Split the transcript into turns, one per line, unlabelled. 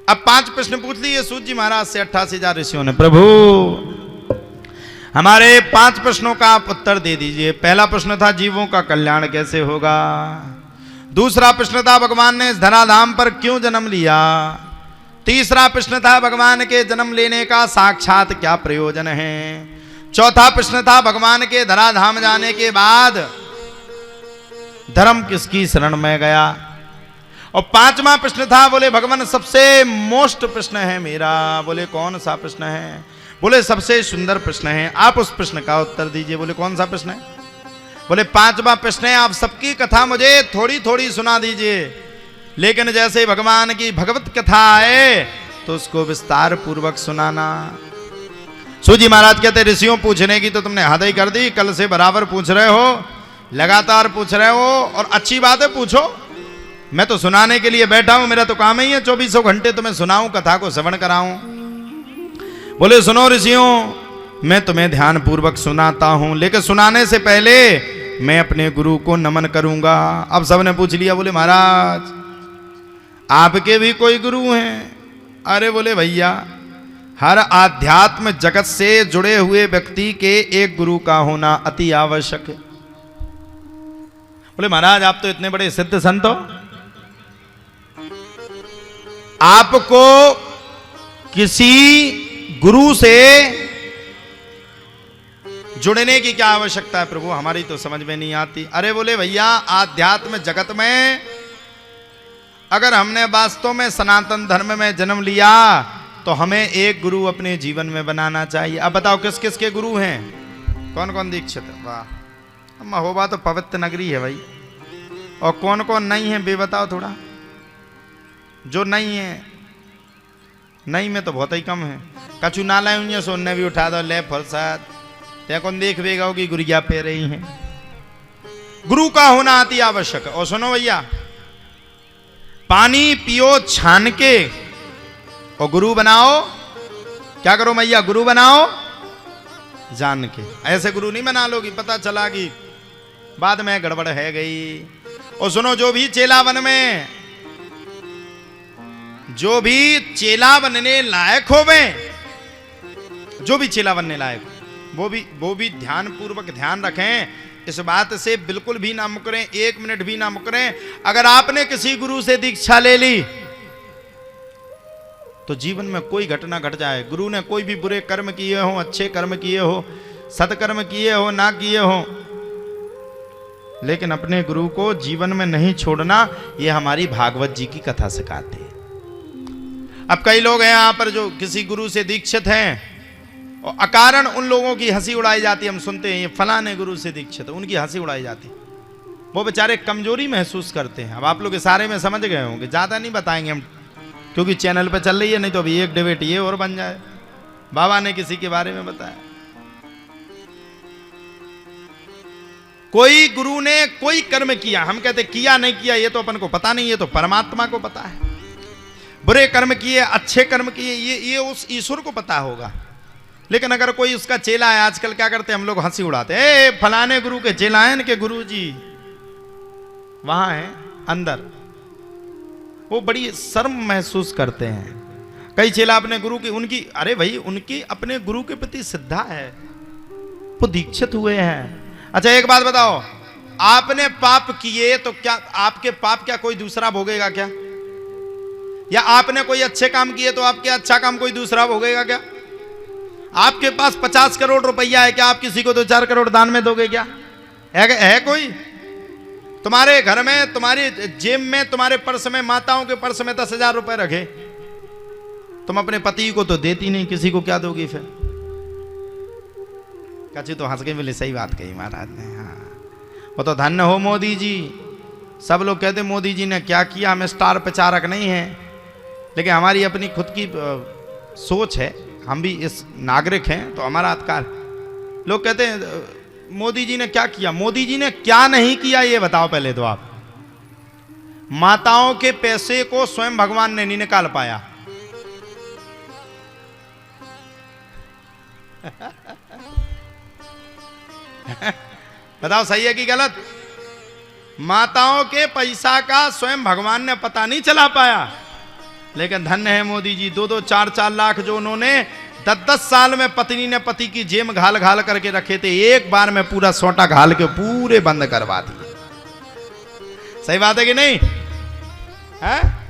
अब 5 प्रश्न पूछ लिए सूत जी महाराज से 88,000 ऋषियों ने। प्रभु हमारे 5 प्रश्नों का आप उत्तर दे दीजिए। पहला प्रश्न था जीवों का कल्याण कैसे होगा। दूसरा प्रश्न था भगवान ने इस धराधाम पर क्यों जन्म लिया। तीसरा प्रश्न था भगवान के जन्म लेने का साक्षात क्या प्रयोजन है। चौथा प्रश्न था भगवान के धराधाम जाने के बाद धर्म किसकी शरण में गया। और 5वां प्रश्न था, बोले भगवान सबसे मोस्ट प्रश्न है मेरा। बोले कौन सा प्रश्न है। बोले सबसे सुंदर प्रश्न है, आप उस प्रश्न का उत्तर दीजिए। बोले कौन सा प्रश्न है। बोले 5वां प्रश्न है, आप सबकी कथा मुझे थोड़ी थोड़ी सुना दीजिए, लेकिन जैसे भगवान की भगवत कथा आए तो उसको विस्तार पूर्वक सुनाना। सूजी महाराज कहते ऋषियों पूछने की तो तुमने हद ही कर दी, कल से बराबर पूछ रहे हो, लगातार पूछ रहे हो, और अच्छी बात है पूछो। मैं तो सुनाने के लिए बैठा हूं, मेरा तो काम ही है 24 घंटे तुम्हें सुनाऊं, कथा को श्रवण कराऊं। बोले सुनो ऋषियों, मैं तुम्हें ध्यान पूर्वक सुनाता हूं, लेकिन सुनाने से पहले मैं अपने गुरु को नमन करूंगा। अब सबने पूछ लिया, बोले महाराज आपके भी कोई गुरु हैं। अरे बोले भैया हर आध्यात्म जगत से जुड़े हुए व्यक्ति के एक गुरु का होना अति आवश्यक है। बोले महाराज आप तो इतने बड़े सिद्ध संत हो, आपको किसी गुरु से जुड़ने की क्या आवश्यकता है। प्रभु हमारी तो समझ में नहीं आती। अरे बोले भैया आध्यात्म जगत में अगर हमने वास्तव में सनातन धर्म में जन्म लिया तो हमें एक गुरु अपने जीवन में बनाना चाहिए। अब बताओ किस किस के गुरु हैं, कौन कौन दीक्षित है। वाह महोबा तो पवित्र नगरी है भाई, और कौन कौन नहीं है बे बताओ थोड़ा। जो नहीं है, नहीं में तो बहुत ही कम है। कछु ना लाए सोने भी उठा दो ले फरसाद, ते कौन देख बेगा कि गुरिया पे रही हैं। गुरु का होना अति आवश्यक है। और सुनो भैया, पानी पियो छान के और गुरु बनाओ। क्या करो भैया, गुरु बनाओ जान के। ऐसे गुरु नहीं बना लोगी, पता चला कि बाद में गड़बड़ है गई। और सुनो, जो भी चेला बन में, जो भी चेला बनने लायक होवे, जो भी चेला बनने लायक वो भी ध्यान पूर्वक ध्यान रखें, इस बात से बिल्कुल भी ना मुकरें, 1 मिनट भी ना मुकरें। अगर आपने किसी गुरु से दीक्षा ले ली तो जीवन में कोई घटना घट जाए, गुरु ने कोई भी बुरे कर्म किए हो, अच्छे कर्म किए हो, सत्कर्म किए हो, ना किए हो, लेकिन अपने गुरु को जीवन में नहीं छोड़ना, ये हमारी भागवत जी की कथा सिखाती है। अब कई लोग हैं यहाँ पर जो किसी गुरु से दीक्षित हैं और अकारण उन लोगों की हंसी उड़ाई जाती है। हम सुनते हैं ये फलाने गुरु से दीक्षित है, उनकी हंसी उड़ाई जाती है। वो बेचारे कमजोरी महसूस करते हैं। अब आप लोग इशारे में समझ गए होंगे, ज़्यादा नहीं बताएंगे हम क्योंकि चैनल पे चल रही है, नहीं तो अभी एक डिबेट ये और बन जाए। बाबा ने किसी के बारे में बताया, कोई गुरु ने कोई कर्म किया, हम कहते किया नहीं किया ये तो अपन को पता नहीं, ये तो परमात्मा को पता है। बुरे कर्म किए, अच्छे कर्म किए, ये उस ईश्वर को पता होगा। लेकिन अगर कोई उसका चेला है, आजकल क्या करते हैं हम लोग हंसी उड़ाते हैं, फलाने गुरु के चेला हैं, इनके गुरु जी वहां हैं अंदर, वो बड़ी शर्म महसूस करते हैं। कई चेला अपने गुरु की, उनकी, अरे भाई उनकी अपने गुरु के प्रति श्रद्धा है, वो दीक्षित हुए हैं। अच्छा एक बात बताओ, आपने पाप किए तो क्या आपके पाप क्या कोई दूसरा भोगेगा क्या? या आपने कोई अच्छे काम किए तो आपके अच्छा काम कोई दूसरा भोगेगा क्या? आपके पास 50 करोड़ रुपया है, क्या आप किसी को 2-4 करोड़ दान में दोगे क्या? है कोई? तुम्हारे घर में, तुम्हारी जेब में, तुम्हारे पर्स में, माताओं के पर्स में 10,000 रुपए रखे, तुम अपने पति को तो देती नहीं, किसी को क्या दोगी फिर? कची तो हंस के बोले सही बात कही महाराज ने। हाँ वो तो धन्य हो मोदी जी। सब लोग कहते मोदी जी ने क्या किया, हम स्टार प्रचारक नहीं हैं, लेकिन हमारी अपनी खुद की सोच है, हम भी इस नागरिक हैं तो हमारा अधिकार। लोग कहते हैं मोदी जी ने क्या किया, मोदी जी ने क्या नहीं किया ये बताओ पहले तो आप। माताओं के पैसे को स्वयं भगवान ने नहीं निकाल पाया। बताओ सही है कि गलत? माताओं के पैसा का स्वयं भगवान ने पता नहीं चला पाया। लेकिन धन्य है मोदी जी, 2-2 4-4 लाख जो उन्होंने 10-10 साल में पत्नी ने पति की जेब घाल घाल करके रखे थे, एक बार में पूरा सोटा घाल के पूरे बंद करवा दिए। सही बात है कि नहीं है?